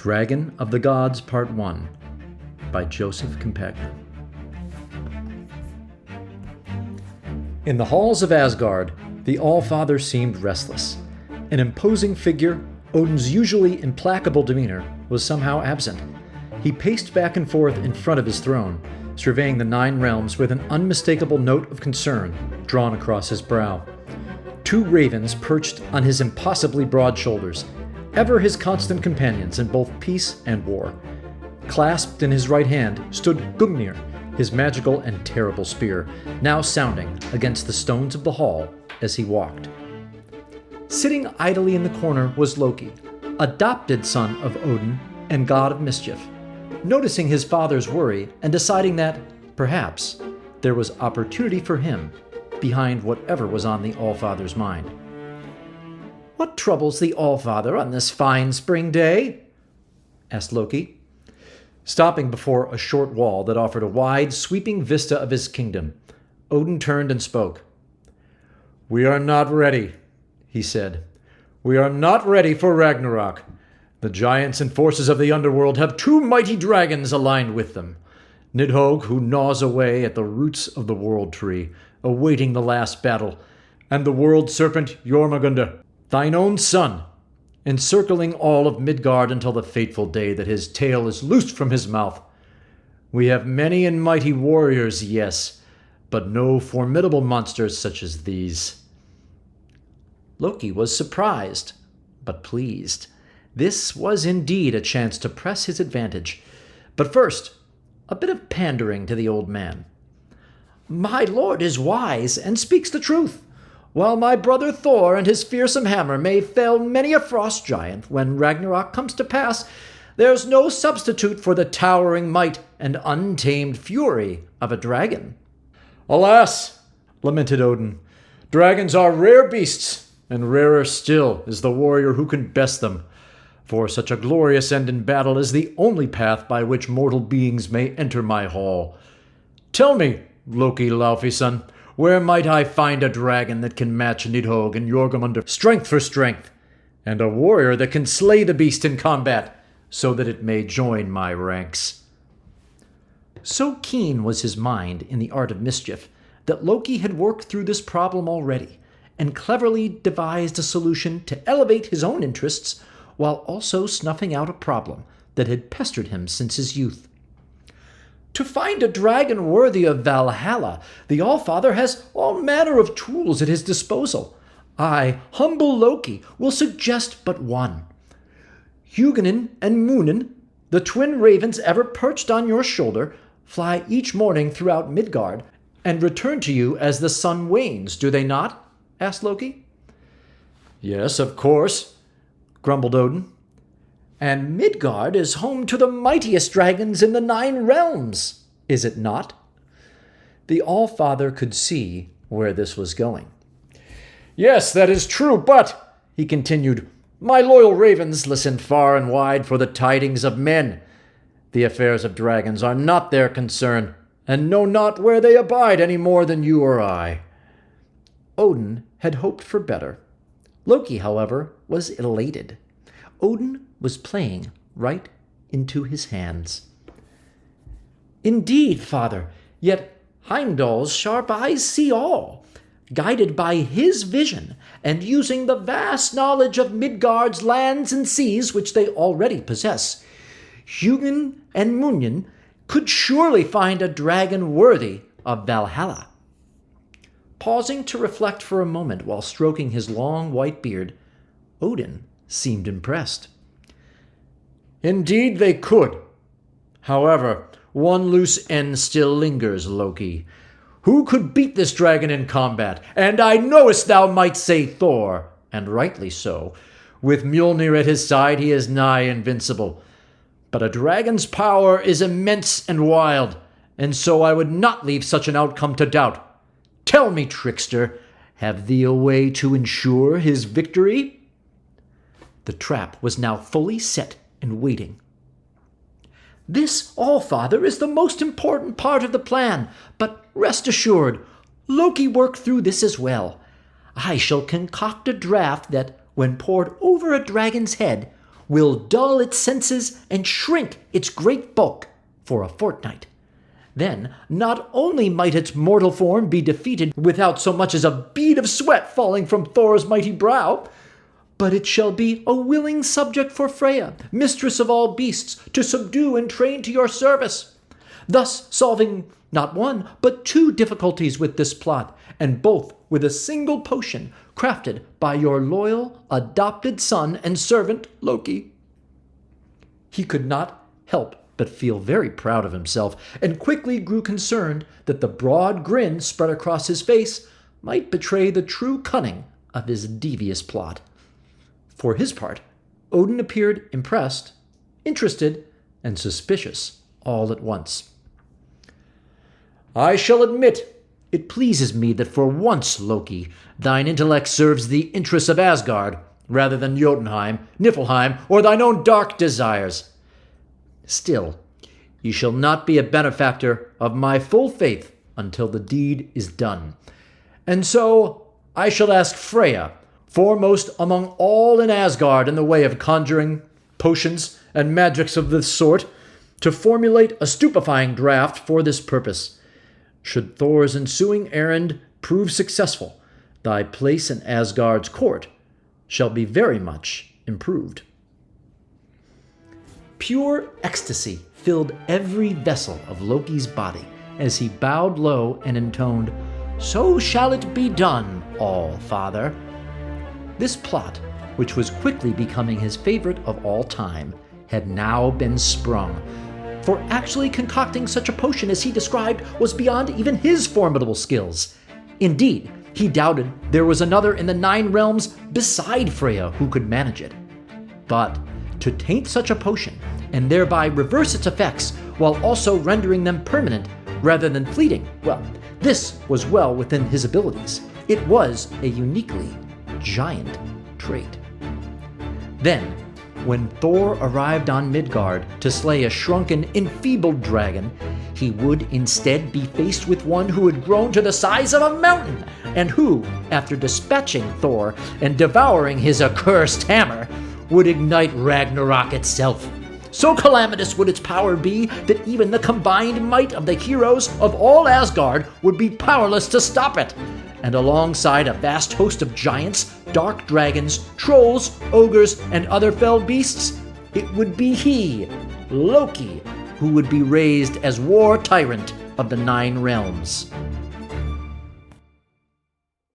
Dragon of the Gods Part 1 by Joseph Campagna. In the halls of Asgard, the All-Father seemed restless. An imposing figure, Odin's usually implacable demeanor was somehow absent. He paced back and forth in front of his throne, surveying the 9 realms with an unmistakable note of concern drawn across his brow. 2 ravens perched on his impossibly broad shoulders, ever his constant companions in both peace and war. Clasped in his right hand stood Gungnir, his magical and terrible spear, now sounding against the stones of the hall as he walked. Sitting idly in the corner was Loki, adopted son of Odin and god of mischief, noticing his father's worry and deciding that, perhaps, there was opportunity for him behind whatever was on the All-Father's mind. "What troubles the All-Father on this fine spring day?" asked Loki. Stopping before a short wall that offered a wide, sweeping vista of his kingdom, Odin turned and spoke. "We are not ready," he said. "We are not ready for Ragnarok. The giants and forces of the underworld have 2 mighty dragons aligned with them. Nidhogg, who gnaws away at the roots of the World Tree, awaiting the last battle, and the World Serpent Jormungandr, thine own son, encircling all of Midgard until the fateful day that his tail is loosed from his mouth. We have many and mighty warriors, yes, but no formidable monsters such as these." Loki was surprised, but pleased. This was indeed a chance to press his advantage. But first, a bit of pandering to the old man. "My lord is wise and speaks the truth. While my brother Thor and his fearsome hammer may fell many a frost giant when Ragnarok comes to pass, there's no substitute for the towering might and untamed fury of a dragon." "Alas," lamented Odin, "dragons are rare beasts, and rarer still is the warrior who can best them. For such a glorious end in battle is the only path by which mortal beings may enter my hall. Tell me, Loki Laufeyson, where might I find a dragon that can match Nidhogg and Jormungandr strength for strength, and a warrior that can slay the beast in combat, so that it may join my ranks?" So keen was his mind in the art of mischief that Loki had worked through this problem already, and cleverly devised a solution to elevate his own interests while also snuffing out a problem that had pestered him since his youth. To find a dragon worthy of Valhalla, the All-Father has all manner of tools at his disposal. I, humble Loki, will suggest but one. Huginin and Munin, the twin ravens ever perched on your shoulder, fly each morning throughout Midgard and return to you as the sun wanes, do they not?" asked Loki. "Yes, of course," grumbled Odin. "And Midgard is home to the mightiest dragons in the 9 realms, is it not?" The All-Father could see where this was going. "Yes, that is true, but," he continued, "my loyal ravens listen far and wide for the tidings of men. The affairs of dragons are not their concern, and know not where they abide any more than you or I." Odin had hoped for better. Loki, however, was elated. Odin was playing right into his hands. "Indeed, father, yet Heimdall's sharp eyes see all. Guided by his vision, and using the vast knowledge of Midgard's lands and seas which they already possess, Hugin and Munin could surely find a dragon worthy of Valhalla." Pausing to reflect for a moment while stroking his long white beard, Odin seemed impressed. "Indeed they could. However, one loose end still lingers, Loki. Who could beat this dragon in combat? And I knowest thou might say Thor, and rightly so. With Mjolnir at his side he is nigh invincible. But a dragon's power is immense and wild, and so I would not leave such an outcome to doubt. Tell me, trickster, have thee a way to ensure his victory?" The trap was now fully set and waiting. "This, All-Father, is the most important part of the plan, but rest assured, Loki worked through this as well. I shall concoct a draft that, when poured over a dragon's head, will dull its senses and shrink its great bulk for a fortnight. Then not only might its mortal form be defeated without so much as a bead of sweat falling from Thor's mighty brow, but it shall be a willing subject for Freya, mistress of all beasts, to subdue and train to your service, thus solving not one, but two difficulties with this plot, and both with a single potion crafted by your loyal, adopted son and servant, Loki." He could not help but feel very proud of himself, and quickly grew concerned that the broad grin spread across his face might betray the true cunning of his devious plot. For his part, Odin appeared impressed, interested, and suspicious all at once. "I shall admit it pleases me that for once, Loki, thine intellect serves the interests of Asgard, rather than Jotunheim, Niflheim, or thine own dark desires. Still, ye shall not be a benefactor of my full faith until the deed is done. And so I shall ask Freya, foremost among all in Asgard in the way of conjuring, potions, and magics of this sort, to formulate a stupefying draught for this purpose. Should Thor's ensuing errand prove successful, thy place in Asgard's court shall be very much improved." Pure ecstasy filled every vessel of Loki's body as he bowed low and intoned, "So shall it be done, All-Father." This plot, which was quickly becoming his favorite of all time, had now been sprung. For actually concocting such a potion as he described was beyond even his formidable skills. Indeed, he doubted there was another in the 9 realms beside Freya who could manage it. But to taint such a potion, and thereby reverse its effects while also rendering them permanent rather than fleeting, well, this was well within his abilities. It was a uniquely giant trait. Then, when Thor arrived on Midgard to slay a shrunken, enfeebled dragon, he would instead be faced with one who had grown to the size of a mountain, and who, after dispatching Thor and devouring his accursed hammer, would ignite Ragnarok itself. So calamitous would its power be that even the combined might of the heroes of all Asgard would be powerless to stop it. And alongside a vast host of giants, dark dragons, trolls, ogres, and other fell beasts, it would be he, Loki, who would be raised as war tyrant of the 9 realms.